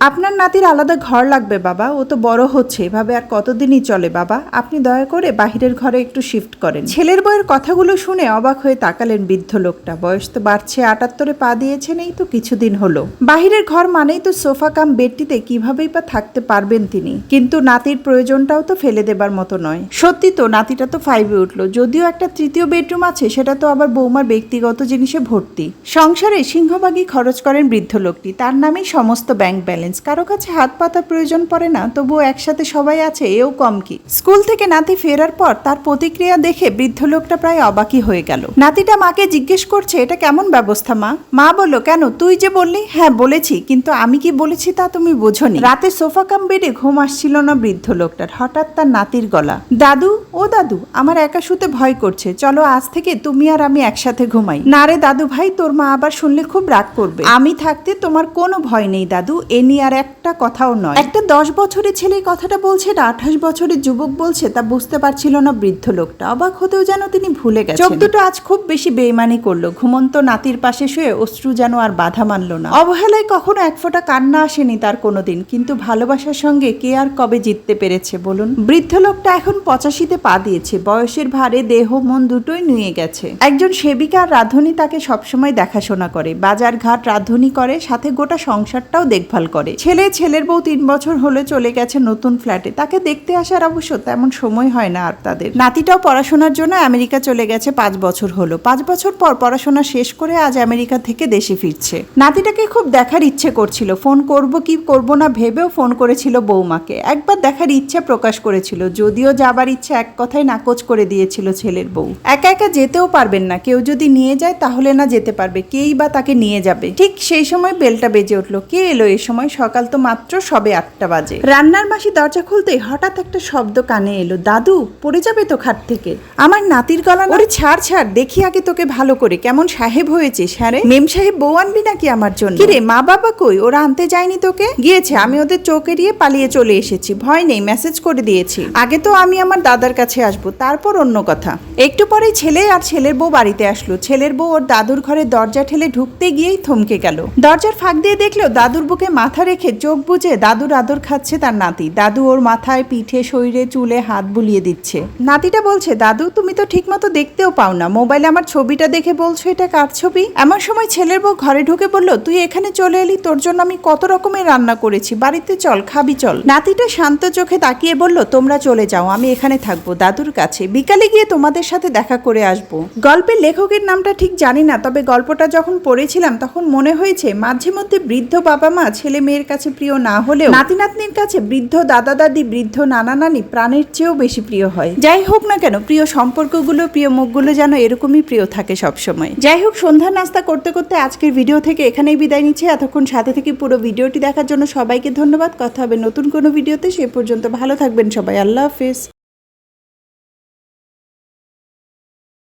আপনার নাতির আলাদা ঘর লাগবে বাবা, ও তো বড় হচ্ছে, এভাবে আর কতদিনই চলে বাবা, আপনি দয়া করে বাহিরের ঘরে একটু শিফট করেন। ছেলের বউয়ের কথাগুলো শুনে অবাক হয়ে তাকালেন বৃদ্ধ লোকটা। বয়স তো বাড়ছে, ৭৮-এ পা দিয়েছেন এই তো কিছুদিন হলো। বাহিরের ঘর মানেই তো সোফা কাম বেডটিতে কিভাবেই বা থাকতে পারবেন তিনি, কিন্তু নাতির প্রয়োজনটাও তো ফেলে দেবার মতো নয়। সত্যি তো নাতিটা তো 5-এ উঠলো, যদিও একটা তৃতীয় বেডরুম আছে, সেটা তো আবার বৌমার ব্যক্তিগত জিনিসে ভর্তি। সংসারে সিংহভাগই খরচ করেন বৃদ্ধ লোকটি, তার নামেই সমস্ত ব্যাংক ব্যালেন্স। কারো কাছে হাত পাতার প্রয়োজন পড়ে না, তবুও একসাথে সবাই আছে, এও কম কি। স্কুল থেকে নাতি ফেরার পর তার প্রতিক্রিয়া দেখে বৃদ্ধ লোকটা প্রায় অবাকই হয়ে গেল। নাতিটা মাকে জিজ্ঞেস করছে, এটা কেমন ব্যবস্থা মা? মা বলল, কেন তুই যে বললি? হ্যাঁ বলেছি, কিন্তু আমি কি বলেছি তা তুমি বোঝনি। রাতে সোফা কাম বেডে ঘুম আসছিল না বৃদ্ধ লোকটার। হঠাৎ তার নাতির গলা, দাদু ও দাদু, আমার একা শুতে ভয় করছে, চলো আজ থেকে তুমি আর আমি একসাথে ঘুমাই। না রে দাদু ভাই, তোর মা আবার শুনলে খুব রাগ করবে। আমি থাকতে তোমার কোনো ভয় নেই দাদু, এ নিয়ে আর একটা কথাও নয়। একটা 10 বছরের ছেলে কথাটা বলছে, এটা 28 বছরের যুবক বলছে, তা বুঝতে পারছিল না বৃদ্ধ লোকটা। অবাক হতেও যেন তিনি ভুলে গেছেন। চোখ দুটো আজ খুব বেশি বেইমানি করলো। ঘুমন্ত নাতির পাশে শুয়ে অশ্রু যেন আর বাধা মানল না। অবহেলায় কখনো এক ফোঁটা কান্না আসেনি তার কোনোদিন, কিন্তু ভালোবাসার সঙ্গে কে আর কবে জিততে পেরেছে বলুন। বৃদ্ধ লোকটা এখন 85-তে পা দিয়েছে। বয়সের ভারে দেহ মন দুটোই নুয়ে গেছে। একজন সেবিকা আর রাঁধুনি তাকে সবসময় দেখাশোনা করে, বাজার ঘাট রাঁধুনি করে, সাথে গোটা সংসারটাও দেখভাল করে। ছেলের বউ 3 বছর হলে চলে গেছে নতুন ফ্ল্যাটে, তাকে দেখতে আসার অবশ্য তেমন সময় হয় না আর তাদের। নাতিটাও পড়াশোনার জন্য আমেরিকা চলে গেছে, 5 বছর হলো। 5 বছর পর পড়াশোনা শেষ করে আজ আমেরিকা থেকে দেশে ফিরছে। নাতিটাকে খুব দেখার ইচ্ছে করছিল, ফোন করব কি করব না ভেবেও ফোন করেছিল বৌমাকে। একবার দেখার ইচ্ছে প্রকাশ করেছিল, যদিও যাবার ইচ্ছে এক কথায় নাকচ করে দিয়েছিল ছেলের বউ। একা একা যেতেও পারবেন না, কেউ যদি নিয়ে যায় তাহলে না যেতে পারবে, কেই বা তাকে নিয়ে যাবে। ঠিক সেই সময় বেলটা বেজে উঠলো। কে এলো এ সময়? সকাল তো মাত্র সবে 8টা বাজে। রান্নার মাসি দরজা খুলতেই হঠাৎ একটা শব্দ কানে এলো, দাদু পড়ে যাবে তো খাট থেকে। আমার নাতির গলা। ওরে ছাড়, দেখি আগে তোকে ভালো করে, কেমন সাহেব হয়েছিস। হ্যাঁ রে, মেম সাহেব বউ আনবি নাকি আমার জন্য? কিরে মা বাবা কই? ওরা আনতে যায়নি তোকে? গিয়েছে, আমি ওদের চোখ এড়িয়ে পালিয়ে চলে এসেছি। ভয় নেই, মেসেজ করে দিয়েছি। আগে তো আমি আমার দাদার কাছে আসবো, তারপর অন্য কথা। একটু পরেই ছেলে আর ছেলের বউ বাড়িতে আসলো। ছেলের বউ ওর দাদুর ঘরে দরজা ঠেলে ঢুকতে গিয়েই থমকে গেল। দরজার ফাঁক দিয়ে দেখলো দাদুর বুকে মাথা রেখে চোখ বুজে দাদুর আদর খাচ্ছে তার নাতি। দাদু ওর মাথায়, পিঠে, শরীরে, চুলে হাত বুলিয়ে দিচ্ছে। নাতিটা বলছে, দাদু তুমি তো ঠিক মতো দেখতেও পাও না, মোবাইলে আমার ছবিটা দেখে বলছো এটা কার ছবি? এমন সময় ছেলের বউ ঘরে ঢুকে বলল, তুই এখানে চলে এলি, তোর জন্য আমি কত রকমের রান্না করেছি, বাড়িতে চল, খাবি চল। নাতিটা শান্ত চোখে তাকিয়ে বলল, তোমরা চলে যাও, আমি এখানে থাকবো দাদুর কাছে, বিকালে গিয়ে তোমাদের সাথে দেখা করে আসবো। গল্পের লেখকের নামটা ঠিক জানি না, তবে গল্পটা যখন পড়েছিলাম তখন মনে হয়েছে মাঝে মধ্যে বৃদ্ধ বাবা মা ছেলে মেয়ের কাছে প্রিয় না হলেও নাতি নাতনির কাছে বৃদ্ধ দাদা দাদি, বৃদ্ধ নানা নানি প্রাণের চেয়েও বেশি প্রিয় হয়। যাই হোক না কেন, প্রিয় সম্পর্কগুলো, প্রিয় মুখগুলো যেন এরকমই প্রিয় থাকে সবসময়। যাই হোক, সন্ধ্যার নাস্তা করতে করতে আজকের ভিডিও থেকে এখানেই বিদায় নিচ্ছি। এতক্ষণ সাথে থেকে পুরো ভিডিওটি দেখার জন্য সবাইকে ধন্যবাদ। কথা হবে নতুন কোনো ভিডিওতে, সে পর্যন্ত ভালো থাকবেন সবাই। আল্লাহ হাফেজ।